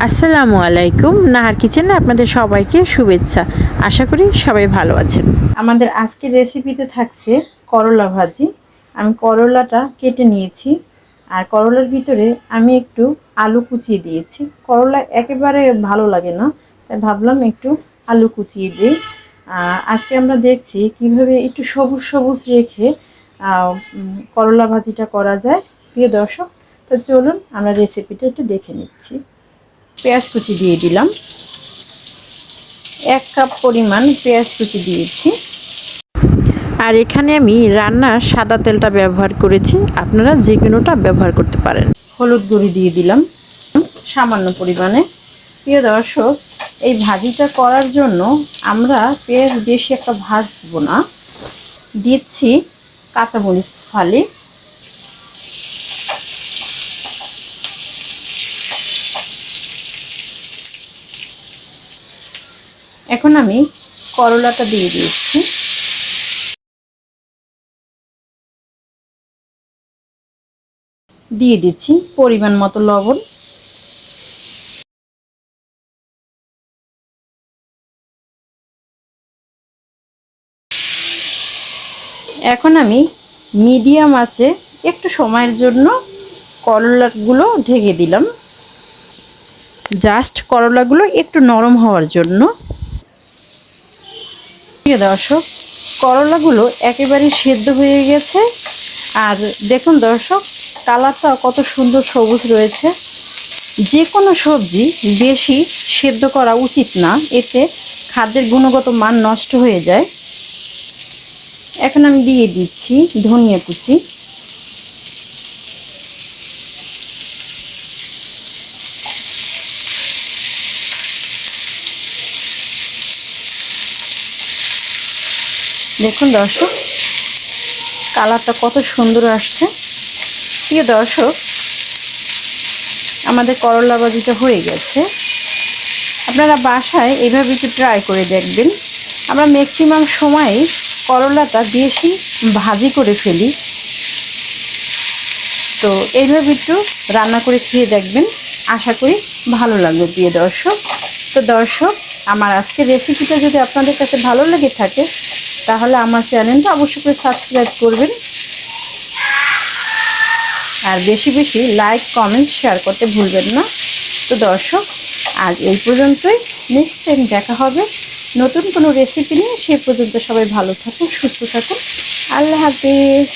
আসসালামু আলাইকুম। নাহার কিচেনে আপনাদের সবাইকে শুভেচ্ছা। আশা করি সবাই ভালো আছেন। আমাদের আজকের রেসিপিতে থাকছে করলা ভাজি। আমি করলাটা কেটে নিয়েছি, আর করলার ভিতরে আমি একটু আলু কুচিয়ে দিয়েছি। করলা একেবারে ভালো লাগে না, তাই ভাবলাম একটু আলু কুচিয়ে দিই। আজকে আমরা দেখছি কিভাবে একটু সবুজ সবুজ রেখে করলা ভাজিটা করা যায়। প্রিয় দর্শক, তো চলুন আমরা রেসিপিটা একটু দেখে নিচ্ছি। পেঁয়াজ কুচি দিয়ে দিলাম, 1 কাপ পরিমাণ পেঁয়াজ কুচি দিয়েছি। আর এখানে আমি রান্নার সাদা তেলটা ব্যবহার করেছি, আপনারা যে কোনোটা ব্যবহার করতে পারেন। হলুদ গুঁড়ি দিয়ে দিলাম সামান্য পরিমাণে। প্রিয় দর্শক, এই ভাজিটা করার জন্য আমরা পেঁয়াজ বেশি একটা ভাজবো না, দিচ্ছি কাঁচামরিচ ফালি। এখন আমি করলাটা দিয়ে দিচ্ছি। দিয়ে দিচ্ছি পরিমাণ মতো লবণ। এখন আমি মিডিয়াম আঁচে একটু সময়ের জন্য করলাগুলো ঢেকে দিলাম, জাস্ট করলাগুলো একটু নরম হওয়ার জন্য। প্রিয় দর্শক, করলাগুলো একেবারে সেদ্ধ হয়ে গেছে। আর দেখুন দর্শক, কালারটা কত সুন্দর সবুজ রয়েছে। যে কোনো সবজি বেশি সেদ্ধ করা উচিত না, এতে খাদ্যের গুণগত মান নষ্ট হয়ে যায়। এখন আমি দিয়ে দিচ্ছি ধনিয়া কুচি। দেখুন দর্শক, কালারটা কত সুন্দর আসছে। প্রিয় দর্শক, আমাদের করলা ভাজিটা হয়ে গেছে। আপনারা বাসায় এভাবে একটু ট্রাই করে দেখবেন। আমরা ম্যাক্সিমাম সময় করলাটা বেশি ভাজি করে ফেলি, তো এইভাবে একটু রান্না করে খেয়ে দেখবেন, আশা করি ভালো লাগবে প্রিয় দর্শক। তো দর্শক, আমার আজকের রেসিপিটা যদি আপনাদের কাছে ভালো লেগে থাকে, তাহলে আমার চ্যানেলটা অবশ্যই করে সাবস্ক্রাইব করবেন, আর বেশি বেশি লাইক কমেন্ট শেয়ার করতে ভুলবেন না। তো দর্শক, আজ এই পর্যন্তই। নেক্সট টাইম দেখা হবে নতুন কোনো রেসিপি নিয়ে। সেই পর্যন্ত সবাই ভালো থাকুন, সুস্থ থাকুন। আল্লাহ হাফেজ।